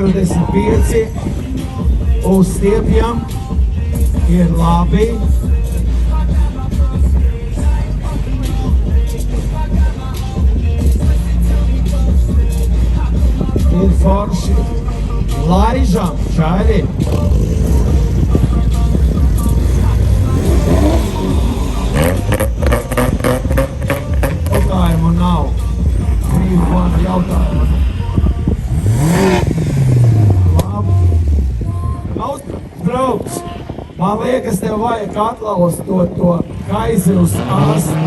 45 uz stiepjam ir labi. Ir forši. Laižam, čaļi. Jautājumu nav. Brīvi man jautājumu. Labi. Draugs, man liekas, tev vajag atlaust to kaizi uz asti.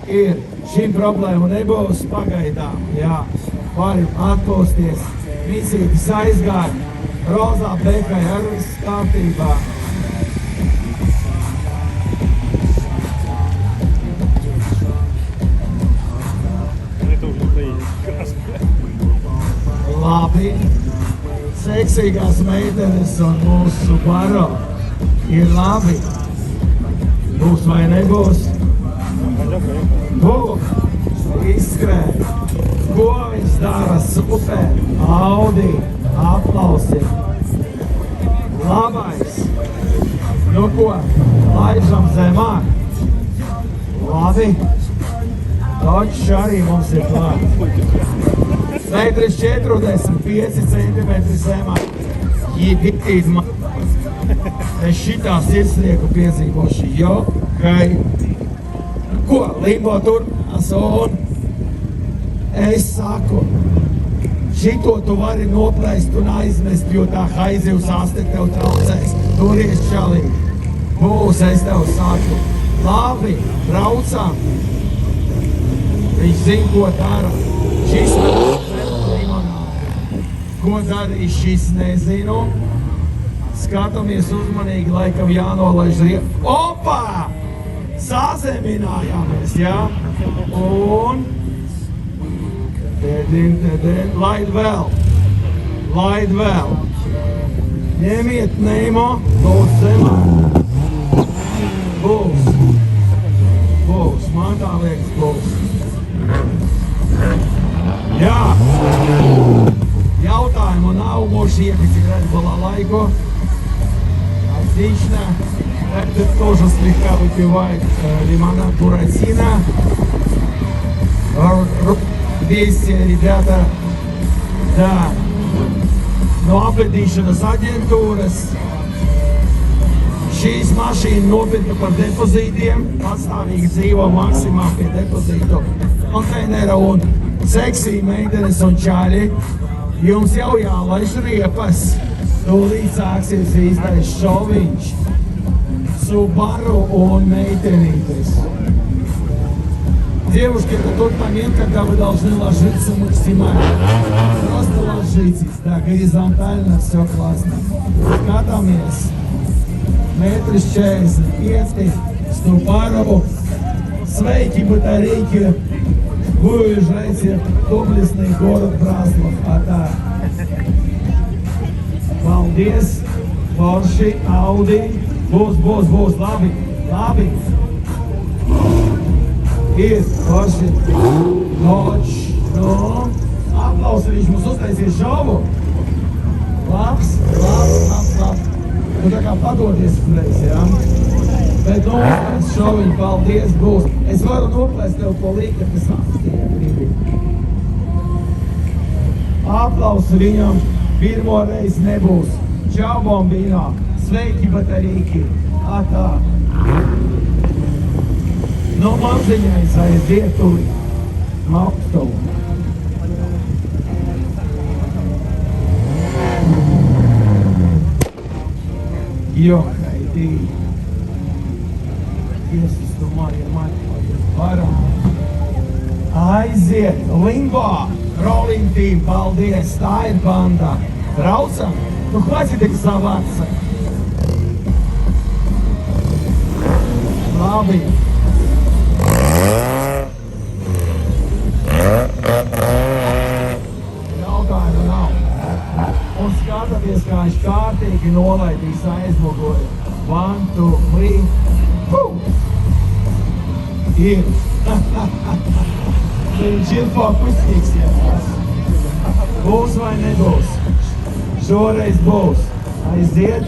Ir. Šī problēma nebūs pagaidām. Jā. Vari atpūsties. Visītis aizgāja. Rozā bekai ar viss kārtībā. Labi. Seksīgās meitenes un mūsu baro ir labi. Būs vai nebūs? Būs. Izskrēja. Ko viņš dara? Super. Audi. Aplausi. Labais. Nu ko? Laižam zemāk. Labi. Točs arī mums ir klāt. 45 centimetri zemāk. Jīdīt man. Es šitā sirdsnieku piezīmošu. Jo, kai. Ko? Limbo turpinās un es saku, šito tu vari noplēst un aizmest, jo tā haizivs aste tev traucēs. Turies čalī. Būs, es tev saku. Labi, braucam. Viņš zina, ko dara. Šis limonāde. Ko darīs šis, nezinu. Skatāmies uzmanīgi, laikam jānolaiž riepu. Opā! Sazeminājāmies, jā? Un... Laid vēl. Laid vēl. Ņemiet Neimo. Būs zemāk. Būs. Būs. Man tā liekas būs. Jā. Jautājumu nav. Mūs iekasi Redbullā laiku. Отлично. Это тоже слегка выпивает лимонад Буратино. Вместе, ребята, да, no apledīšanas aģentūras. Šīs mašīna nopirka par depozītiem, patstāvīgi dzīvo maksimā pie depozītu konteinera un seksī meitenes un čaļi. Jums jau jālaiž riepas, tūlīt sāksies īstais šoviņš. Subaru un meitenītes. Девушки, это тот момент, когда вы должны ложиться максимально. Просто ложитесь, да, горизонтально, все классно. Скатаmies. 1,45 м, Subaru. Sveiki, батарейки. Вы уезжаете в доблестный город Браслав. А так. Paldies. Porsche, Audi. Būs, labi, labi. Ir forši. Točs. Nu, aplausi, viņš mums uztaisīs šovu. Labs. Nu tā kā padodies uzreiz, jā? Bet nu, uztais šoviņu, paldies, būs. Es varu noplēst tev to līka, kas apstīja gribi. Aplausi viņam. Pirmo reizi nebūs. Čau, bombīnā. Sveiki, batarīki. Atā. No maziņais aiziet turi. Maukstovu. Johaidī. Iesus tu mani varam. Aiziet. Limbo. Rolling team. Paldies. Tā ir banda. Braucam. Nu, хватит их соваться. Labi. Jautājumu nav. Un skatāties, kā viņš kārtīgi nolaidīs aizmuguri. 1, 2, 3. Ir. Viņš ir fokusīgs, ja tas. Būs vai nebūs? Šoreiz būs. Aiziet.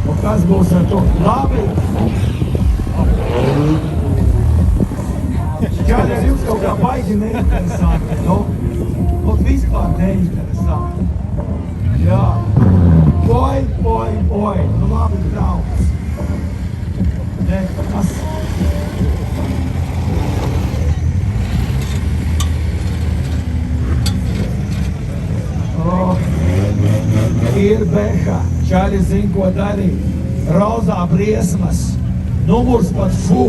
Un kas būs ar to? Labi. Čaļi, ar jums kaut kā baigi neinteresanti, nu? Un vispār neinteresanti. Jā. Oi. Nu labi, draugs. Ne, kas? Ir beha. Čaļi zin, ko darīt. Rozā briesmas. Numurs pat fu.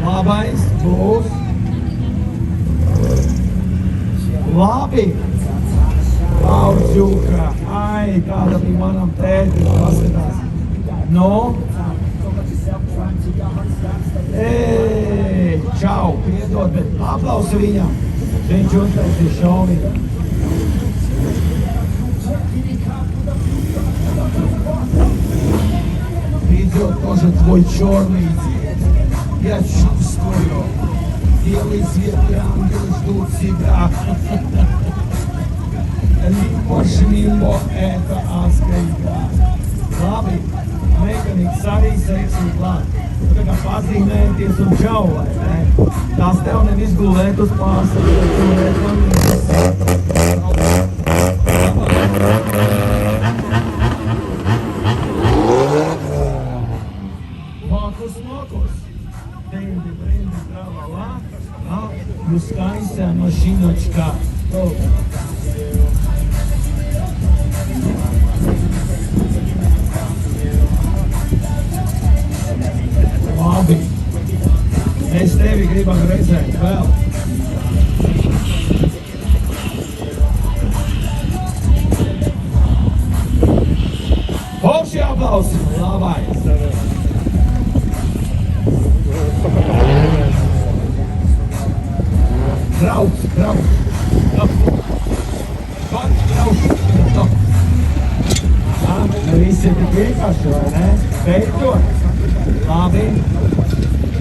Labais būs. Labi. Laučuka. Ai, kāda bija manam tētim. Paskatās. No. Čau. Piedod, bet aplausi viņam. Viņš uztaisīja šoviju. Идет тоже твой черный день. Я чувствую, белый цвет и ангелы ждут тебя. Мимо, это адская игра. Labi, mekanīgs arī seksīgi klāt. Tu tā kā pazīmēties un čau, vai ne? Tās tev nevis gulēt uz pārsaka, bet tu reklamīties. Fokus. Brendi, tralalā. Jūs skaistā mašinočkā. Labi. Mēs tevi gribam redzēt vēl. Forši aplausi. Labai. Brauc. Visi ir tik vienkārši, vai ne? Beidzot. Labi.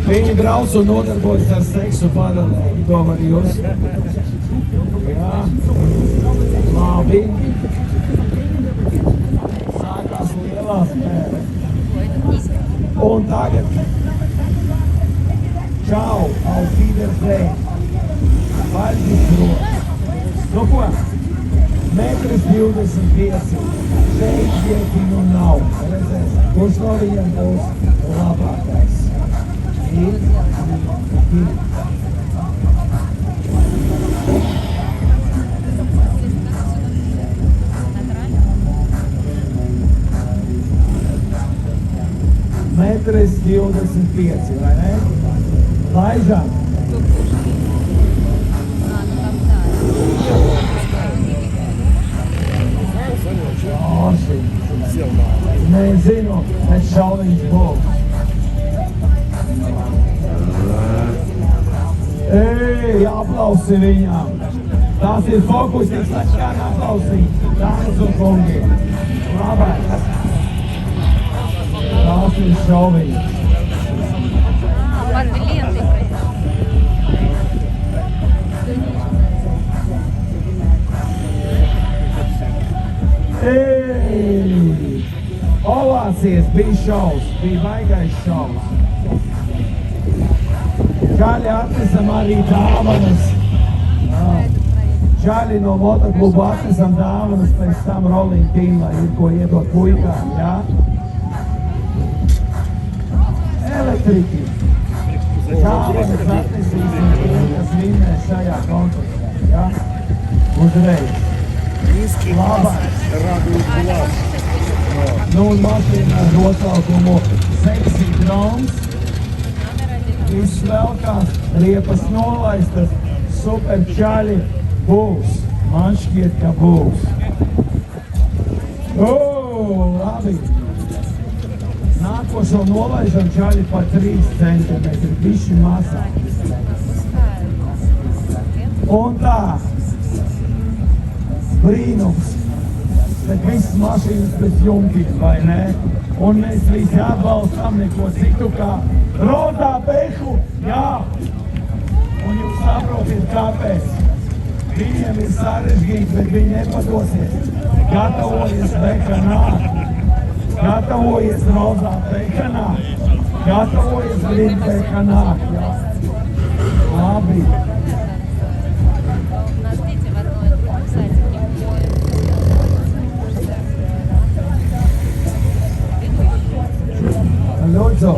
Viņi brauc un nodarbojas ar seksu paralēli. To var jūs. Jā. Labi. Sākās lielā spēle. Un tagad. Čau, auf Wiedersehen. Vaļģis rokas. Nu ko? 1,25 m. Šeit vietiņu nav. Redzēs, kurš no viņiem būs labākais. Ir. Metrs 25, vai ne? Laižam. Nezinu, bet šauliņš būs. Aplausi viņām. Tās ir fokusiks, lai šādi aplausīt. Dāmas un kungi. Labāk. Tās ir šauliņš. Ovācijas bija šaus, bija baigais šaus. Čaļi atnesam arī dāvanas. Čaļi no motokluba atnesam dāvanas, pēc tam rolling team, lai ir ko iedot puikām, jā? Elektriki. Dāvanas atnesīsim tiem, kas vinnēs šajā konkursā, jā? Uzreiz. Labāk. Nu un mašīna ar nosaukumu Sexy Drones. Izsvelkās, riepas nolaistas, super čaļi būs. Man šķiet, ka būs. Labi. Nākošo nolaižam čaļi pa 3 centimetri, bišķi mazāk. Un tā. Brīnums. Bet visas mašīnas bez jumtiem, vai ne? Un mēs visi atbalstām neko citu kā rozā behu, jā. Un jūs saprotiet, kāpēc. Viņiem ir sarežģīti, bet viņi nepadosies. Gatavojies bekanā. Gatavojies rozā bekanā. Gatavojies grīn bekanā. Labi. Lūdzu.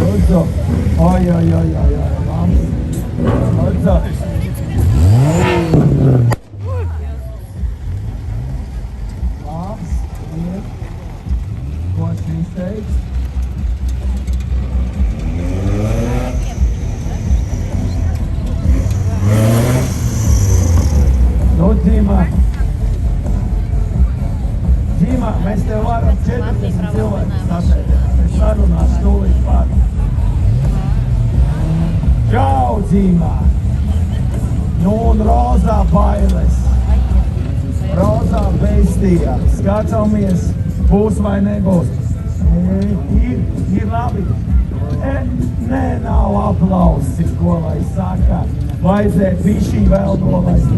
Lūdzu. Oj. Labi. Lūdzu. Labs. Ir. Ko šīs teiks? Dzīmā, mēs tev varam 40 cilvēkus sasēdēt. Es sarunās tūlīt pat. Čau, Dzīmā! Nu un rozā bailes. Rozā beistījā. Skatāmies, būs vai nebūs. Ir labi. Nē, nav aplausi, ko lai saka. Vajadzētu bišķi vēl nolaist.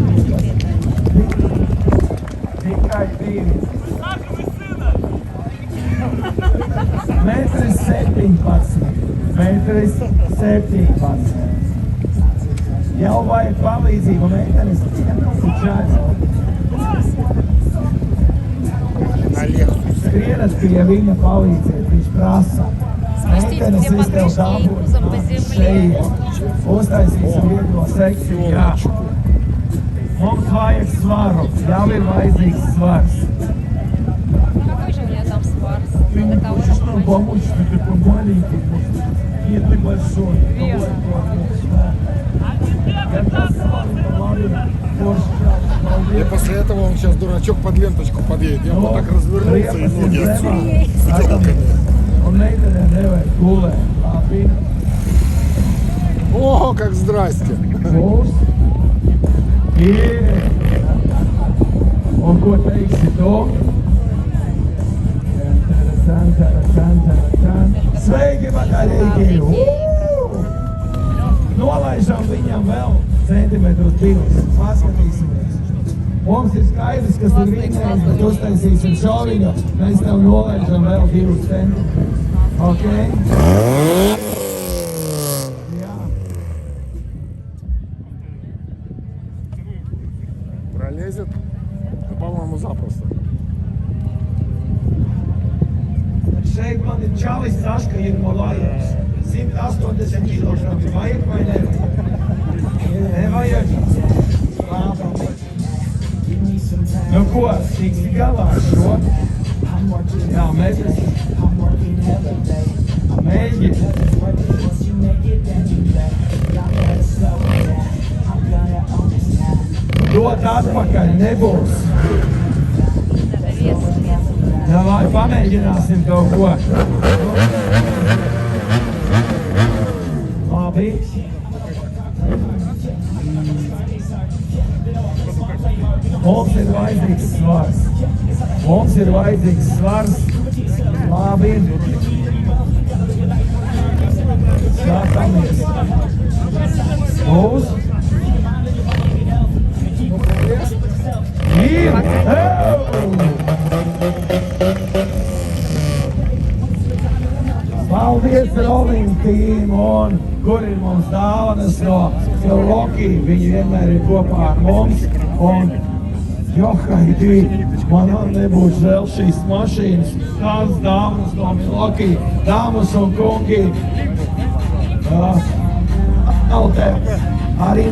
Tikai 2. Metrs 17. Metrs 17. Jau vajag palīdzību, meitenes. Skrienat pie viņa palīdziet, viņš prasa. Meitenes tev dabūs šeit. Uztaisīsim vieglo sekciju, jā. Mums vajag svaru, jau ir vajadzīgs svars. Какой же у меня там сварс? Ты не хочешь нам помочь, ты такой маленький, нет, ты большой. И после этого он сейчас, дурачок, под ленточку подъедет. Я вот так развернулся и ноги отсюда. Он meitenēm nevajag gulēt, labi. О, как здрасте. Būs. Ir. Un ko teiksi tu? Sveiki, vakarīgi! Nolaižam viņam vēl centimetrus 2. Paskatīsimies. Mums ir skaidrs, kas tur riņēs, bet uztaisīsim šoviņu. Mēs tev nolaižam vēl 2 centimetrus. Ok? Jā. Пролезет? Ну, по-моему, запросто. Šeit man ir čalis Saška ir no Lajos. 180 kilogrami. Vajag vai nevajag? Nevajag. Labi. Nu ko, tiksi galā ar šo? Jā, metrs. Mēģi. Dot atpakaļ, nebūs. Davai, pamēģināsim kaut ko. Labi. Mums ir vajadzīgs svars. Mums ir vajadzīgs svars. Labi. Skatāmies. Būs. Ir. Paldies Rolling Team un kur ir mums dāvanas no Loki. Viņi vienmēr ir kopā ar mums. Un johaidī, man nebūs vēl šīs mašīnas. Tās dāvanas no Loki. Dāmas un kungi. Nav tev. Arī